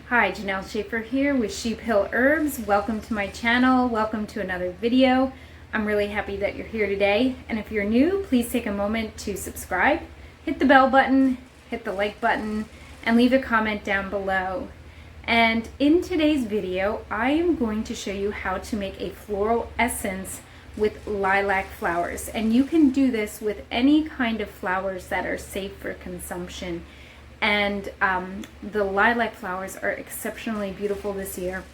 Hi, Janelle Schaefer here with Sheep Hill Herbs. Welcome to my channel. Welcome to another video. I'm really happy that you're here today. And if you're new, please take a moment to subscribe, hit the bell button, hit the like button, and leave a comment down below. And in today's video, I am going to show you how to make a floral essence with lilac flowers. And you can do this with any kind of flowers that are safe for consumption. And the lilac flowers are exceptionally beautiful this year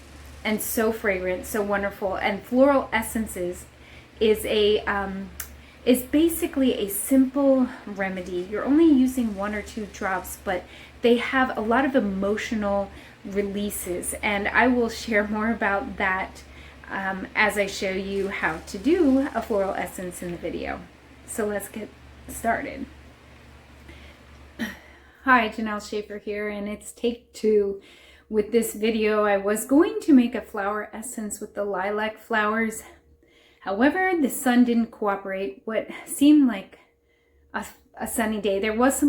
and so fragrant, so wonderful. And floral essences is basically a simple remedy. You're only using 1 or 2 drops, but they have a lot of emotional releases, and I will share more about that as I show you how to do a floral essence in the video. So let's get started. Hi, Janelle Schaefer here, and it's take 2 with this video. I was going to make a flower essence with the lilac flowers. However, the sun didn't cooperate. What seemed like a sunny day, there was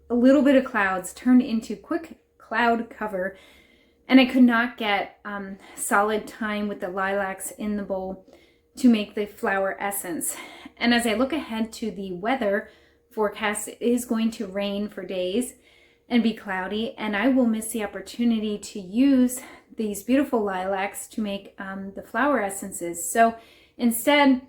a little bit of clouds turned into quick cloud cover, and I could not get solid time with the lilacs in the bowl to make the flower essence. And as I look ahead to the weather forecast, it is going to rain for days and be cloudy, and I will miss the opportunity to use these beautiful lilacs to make the flower essences. So instead,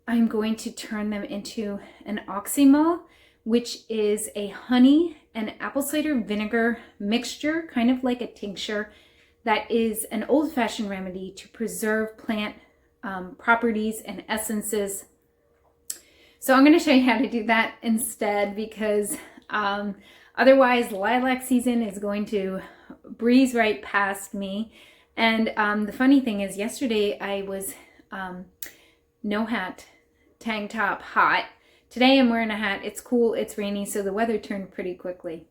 I'm going to turn them into an Oxymel, which is a honey and apple cider vinegar mixture, kind of like a tincture, that is an old-fashioned remedy to preserve plant properties and essences. So I'm going to show you how to do that instead, because otherwise lilac season is going to breeze right past me. And the funny thing is, yesterday I was no hat, tank top, hot. Today I'm wearing a hat. It's cool, it's rainy, so the weather turned pretty quickly.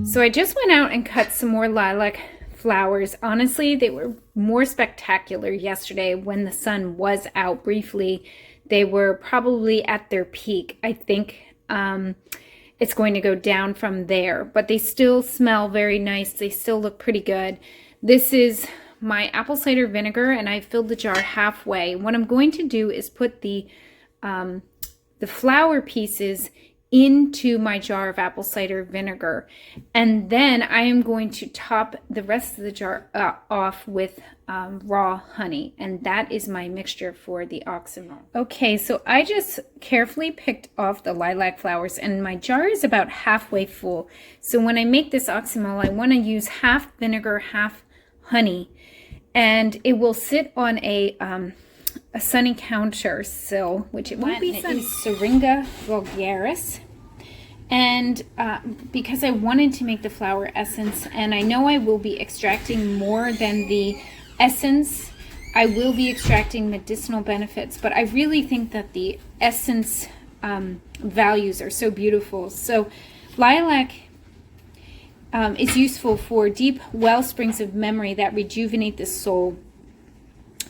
So I just went out and cut some more lilac flowers. Honestly, they were more spectacular yesterday when the sun was out briefly. They were probably at their peak. I think it's going to go down from there, but they still smell very nice. They still look pretty good. This is my apple cider vinegar, and I filled the jar halfway. What I'm going to do is put the flower pieces into my jar of apple cider vinegar, and then I am going to top the rest of the jar off with raw honey, and that is my mixture for the Oxymel. Okay, so I just carefully picked off the lilac flowers, and my jar is about halfway full. So when I make this Oxymel, I want to use half vinegar, half honey, and it will sit on a sunny counter sill, which it won't be sunny. It is Syringa vulgaris, and because I wanted to make the flower essence, and I know I will be extracting more than the essence, I will be extracting medicinal benefits, but I really think that the essence values are so beautiful. So lilac is useful for deep well springs of memory that rejuvenate the soul,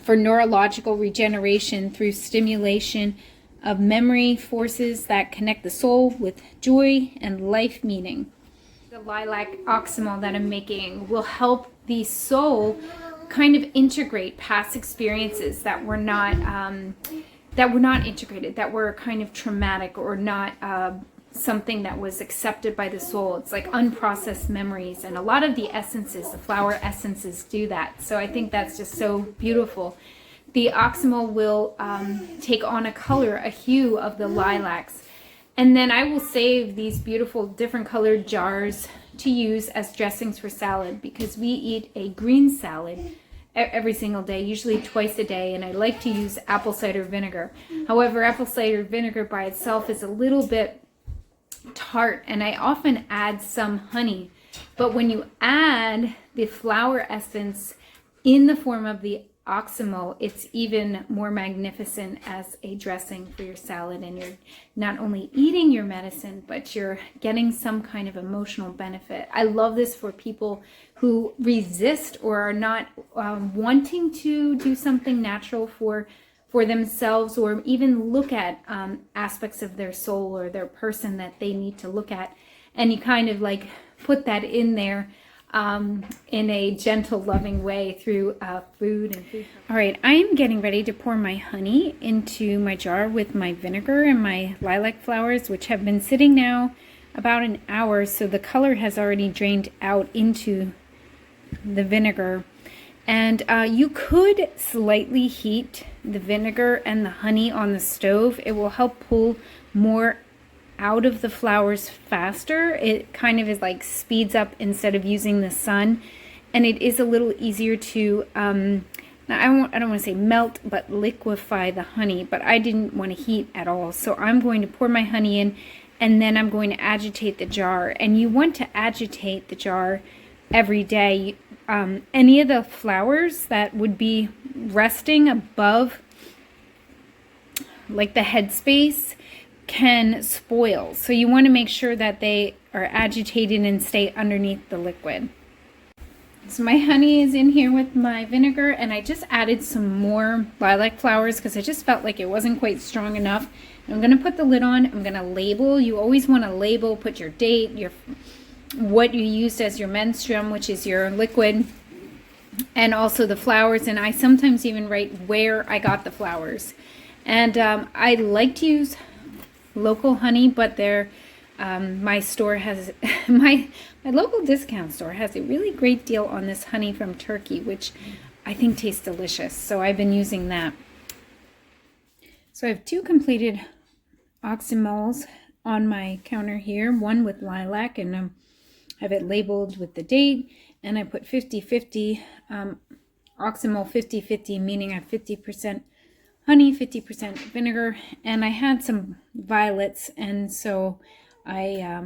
for neurological regeneration through stimulation of memory forces that connect the soul with joy and life meaning. The lilac Oxymel that I'm making will help the soul kind of integrate past experiences that were not integrated, that were kind of traumatic or not something that was accepted by the soul. It's like unprocessed memories, and a lot of the essences, the flower essences, do that. So I think that's just so beautiful. The Oxymel will take on a color, a hue of the lilacs, and then I will save these beautiful different colored jars to use as dressings for salad, because we eat a green salad every single day, usually twice a day, and I like to use apple cider vinegar. However, apple cider vinegar by itself is a little bit tart, and I often add some honey. But when you add the flower essence in the form of the Oxymel, it's even more magnificent as a dressing for your salad, and you're not only eating your medicine, but you're getting some kind of emotional benefit. I love this for people who resist or are not wanting to do something natural for themselves, or even look at aspects of their soul or their person that they need to look at, and you kind of like put that in there in a gentle, loving way through food and food. All right, I am getting ready to pour my honey into my jar with my vinegar and my lilac flowers, which have been sitting now about an hour, so the color has already drained out into the vinegar. And you could slightly heat the vinegar and the honey on the stove. It will help pull more out of the flowers faster. It kind of is like speeds up instead of using the sun, and it is a little easier to now I don't want to say melt, but liquefy the honey, but I didn't want to heat at all. So I'm going to pour my honey in, and then I'm going to agitate the jar. And you want to agitate the jar every day. Any of the flowers that would be resting above like the headspace can spoil. So you want to make sure that they are agitated and stay underneath the liquid. So my honey is in here with my vinegar, and I just added some more lilac flowers because I just felt like it wasn't quite strong enough. I'm going to put the lid on. I'm going to label. You always want to label, put your date, what you used as your menstruum, which is your liquid, and also the flowers. And I sometimes even write where I got the flowers. And I like to use local honey, but my store has my local discount store has a really great deal on this honey from Turkey, which I think tastes delicious. So I've been using that. So I have 2 completed Oxymels on my counter here, one with lilac, and I have it labeled with the date, and I put 50-50 Oxymel 50-50, meaning I have 50% honey, 50% vinegar, and I had some violets, and so I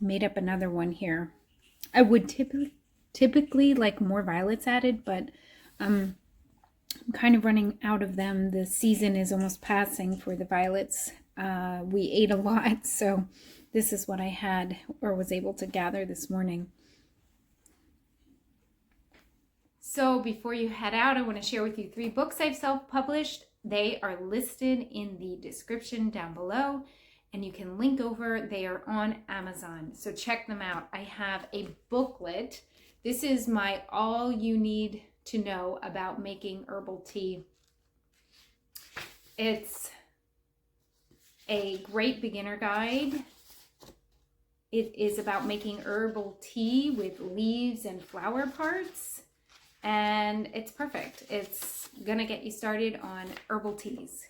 made up another one here. I would typically like more violets added, but I'm kind of running out of them. The season is almost passing for the violets. We ate a lot, so this is what I had or was able to gather this morning. So before you head out, I want to share with you 3 books I've self-published. They are listed in the description down below, and you can link over. They are on Amazon, so check them out. I have a booklet. This is my all you need to know about making herbal tea. It's a great beginner guide. It is about making herbal tea with leaves and flower parts, and it's perfect. It's gonna get you started on herbal teas.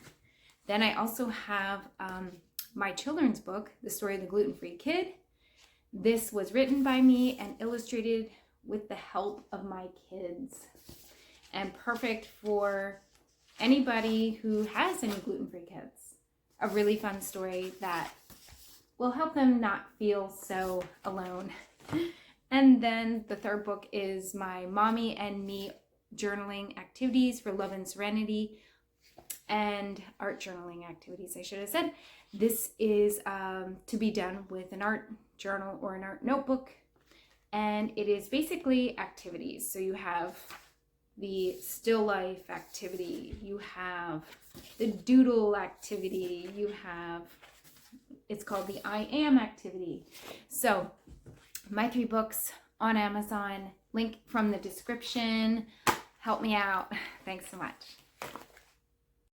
Then I also have my children's book, The Story of the Gluten-Free Kid. This was written by me and illustrated with the help of my kids, and perfect for anybody who has any gluten-free kids. A really fun story that will help them not feel so alone. And then the 3rd book is my Mommy and Me journaling activities for love and serenity, and art journaling activities, I should have said. This is to be done with an art journal or an art notebook, and it is basically activities. So you have the still life activity, you have the doodle activity, you have, it's called the I am activity. So my 3 books on Amazon, link from the description. Help me out. Thanks so much.